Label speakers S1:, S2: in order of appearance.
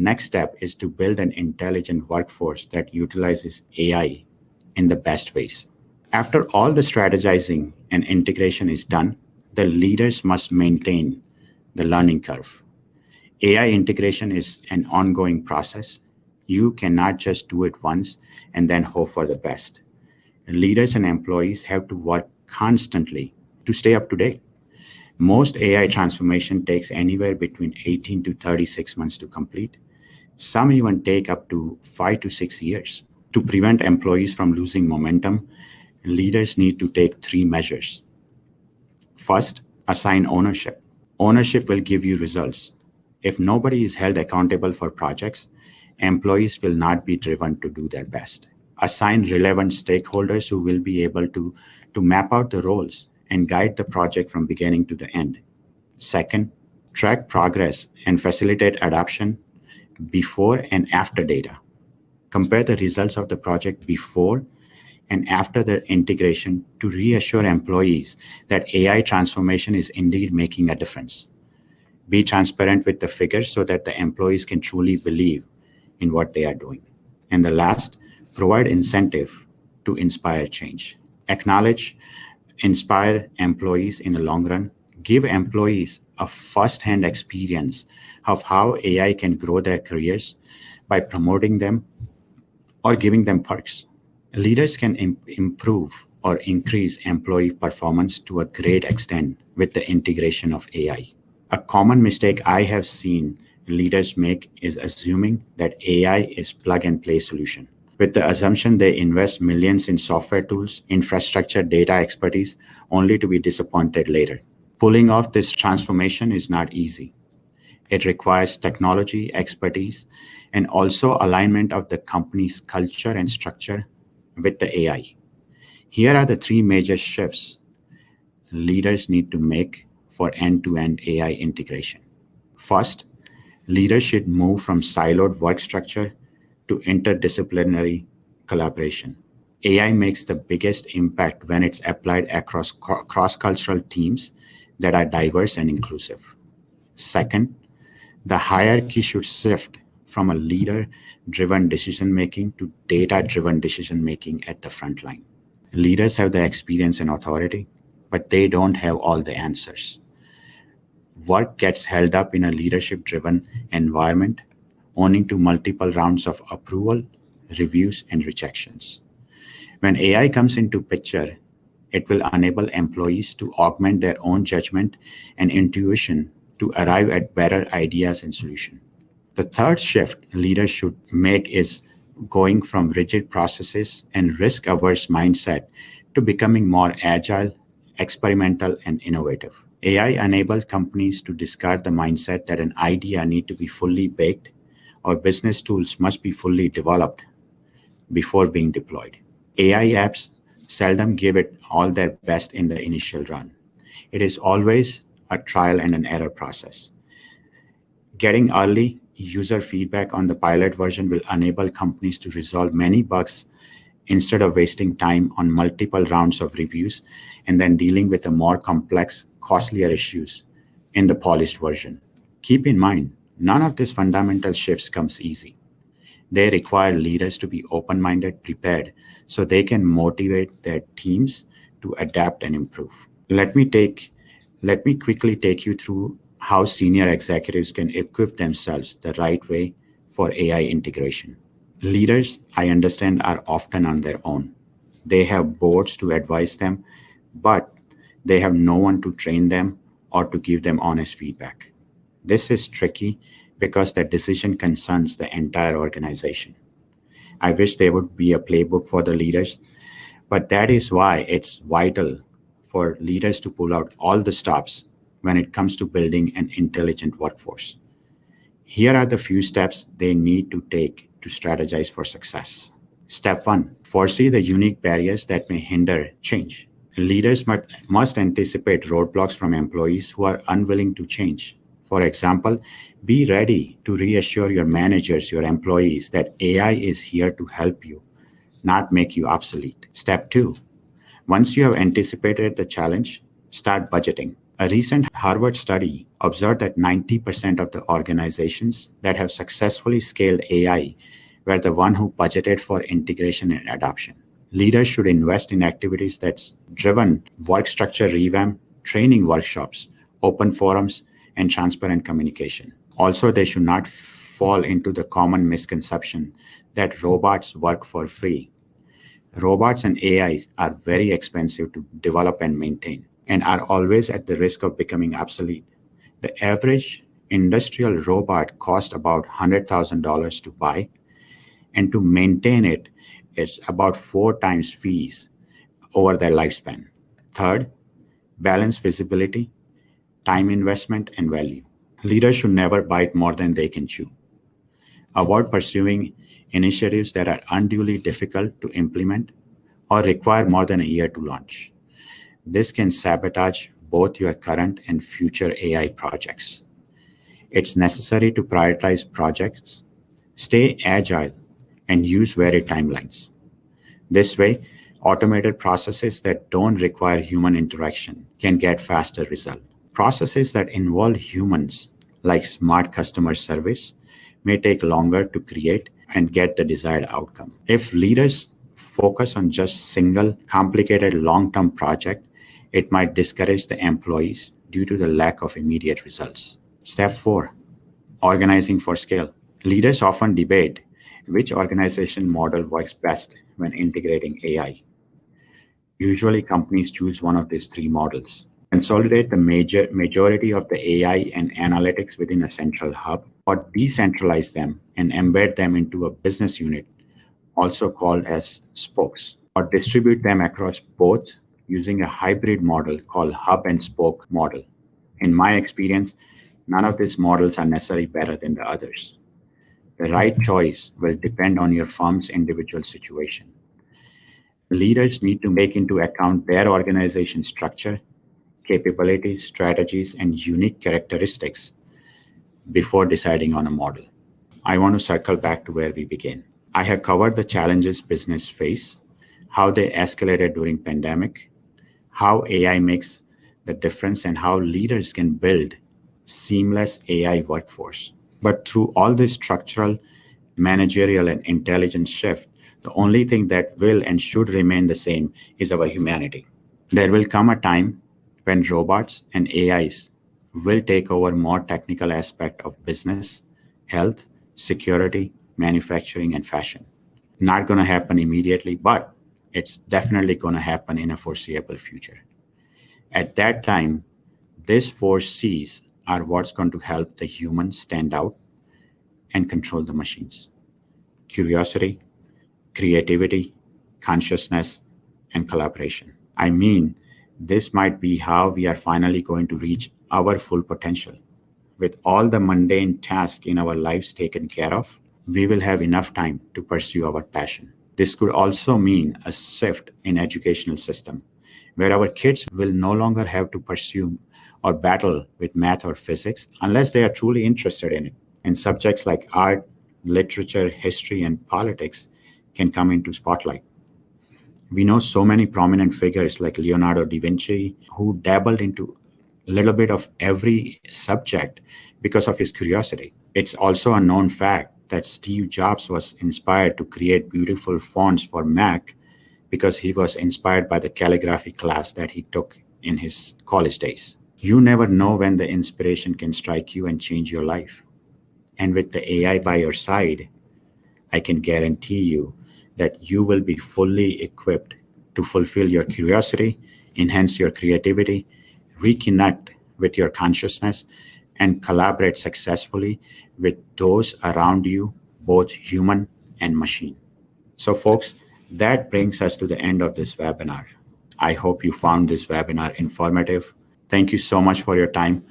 S1: next step is to build an intelligent workforce that utilizes AI in the best ways. After all the strategizing and integration is done, the leaders must maintain the learning curve. AI integration is an ongoing process. You cannot just do it once and then hope for the best. Leaders and employees have to work constantly to stay up to date. Most AI transformation takes anywhere between 18 to 36 months to complete. Some even take up to 5 to 6 years. To prevent employees from losing momentum, leaders need to take 3 measures. First, assign ownership. Ownership will give you results. If nobody is held accountable for projects, employees will not be driven to do their best. Assign relevant stakeholders who will be able to map out the roles and guide the project from beginning to the end. Second, track progress and facilitate adoption before and after data. Compare the results of the project before and after the integration to reassure employees that AI transformation is indeed making a difference. Be transparent with the figures so that the employees can truly believe in what they are doing. And the last, provide incentive to inspire change. Acknowledge, inspire employees in the long run. Give employees a first-hand experience of how AI can grow their careers by promoting them or giving them perks. Leaders can improve or increase employee performance to a great extent with the integration of AI. A common mistake I have seen leaders make is assuming that AI is plug-and-play solution. With the assumption they invest millions in software tools, infrastructure, data expertise, only to be disappointed later. Pulling off this transformation is not easy. It requires technology, expertise, and also alignment of the company's culture and structure with the AI. Here are the 3 major shifts leaders need to make for end-to-end AI integration. First, leaders should move from siloed work structure to interdisciplinary collaboration. AI makes the biggest impact when it's applied across cross-cultural teams that are diverse and inclusive. Second, the hierarchy should shift from a leader-driven decision-making to data-driven decision-making at the front line. Leaders have the experience and authority, but they don't have all the answers. Work gets held up in a leadership-driven environment, owing to multiple rounds of approval, reviews, and rejections. When AI comes into picture, it will enable employees to augment their own judgment and intuition to arrive at better ideas and solutions. The third shift leaders should make is going from rigid processes and risk-averse mindset to becoming more agile, experimental, and innovative. AI enables companies to discard the mindset that an idea needs to be fully baked or business tools must be fully developed before being deployed. AI apps seldom give it all their best in the initial run. It is always a trial and an error process. Getting early user feedback on the pilot version will enable companies to resolve many bugs instead of wasting time on multiple rounds of reviews and then dealing with the more complex, costlier issues in the polished version. Keep in mind, none of these fundamental shifts comes easy. They require leaders to be open-minded, prepared, so they can motivate their teams to adapt and improve. Let me quickly take you through how senior executives can equip themselves the right way for AI integration. Leaders, I understand, are often on their own. They have boards to advise them, but they have no one to train them or to give them honest feedback. This is tricky because the decision concerns the entire organization. I wish there would be a playbook for the leaders, but that is why it's vital for leaders to pull out all the stops when it comes to building an intelligent workforce. Here are the few steps they need to take to strategize for success. Step 1, foresee the unique barriers that may hinder change. Leaders must anticipate roadblocks from employees who are unwilling to change. For example, be ready to reassure your managers, your employees, that AI is here to help you, not make you obsolete. Step 2, once you have anticipated the challenge, start budgeting. A recent Harvard study observed that 90% of the organizations that have successfully scaled AI were the one who budgeted for integration and adoption. Leaders should invest in activities that's driven work structure revamp, training workshops, open forums, and transparent communication. Also, they should not fall into the common misconception that robots work for free. Robots and AI are very expensive to develop and maintain and are always at the risk of becoming obsolete. The average industrial robot costs about $100,000 to buy, and to maintain it is about 4 times fees over their lifespan. Third, balance visibility, time investment, and value. Leaders should never bite more than they can chew. Avoid pursuing initiatives that are unduly difficult to implement or require more than a year to launch. This can sabotage both your current and future AI projects. It's necessary to prioritize projects, stay agile, and use varied timelines. This way, automated processes that don't require human interaction can get faster results. Processes that involve humans, like smart customer service, may take longer to create and get the desired outcome. If leaders focus on just single, complicated long-term project, it might discourage the employees due to the lack of immediate results. Step 4, organizing for scale. Leaders often debate which organization model works best when integrating AI. Usually, companies choose one of these 3 models. Consolidate the majority of the AI and analytics within a central hub, or decentralize them and embed them into a business unit, also called as spokes, or distribute them across both using a hybrid model called hub and spoke model. In my experience, none of these models are necessarily better than the others. The right choice will depend on your firm's individual situation. Leaders need to take into account their organization structure, capabilities, strategies, and unique characteristics before deciding on a model. I want to circle back to where we began. I have covered the challenges business face, how they escalated during pandemic, how AI makes the difference, and how leaders can build seamless AI workforce. But through all this structural, managerial, and intelligence shift, the only thing that will and should remain the same is our humanity. There will come a time when robots and AIs will take over more technical aspect of business, health, security, manufacturing, and fashion. Not going to happen immediately, but it's definitely going to happen in a foreseeable future. At that time, these 4 C's are what's going to help the humans stand out and control the machines. Curiosity, creativity, consciousness, and collaboration. I mean, this might be how we are finally going to reach our full potential. With all the mundane tasks in our lives taken care of, we will have enough time to pursue our passion. This could also mean a shift in educational system, where our kids will no longer have to pursue or battle with math or physics unless they are truly interested in it. And subjects like art, literature, history, and politics can come into spotlight. We know so many prominent figures like Leonardo da Vinci, who dabbled into a little bit of every subject because of his curiosity. It's also a known fact that Steve Jobs was inspired to create beautiful fonts for Mac because he was inspired by the calligraphy class that he took in his college days. You never know when the inspiration can strike you and change your life. And with the AI by your side, I can guarantee you that you will be fully equipped to fulfill your curiosity, enhance your creativity, reconnect with your consciousness, and collaborate successfully with those around you, both human and machine. So folks, that brings us to the end of this webinar. I hope you found this webinar informative. Thank you so much for your time.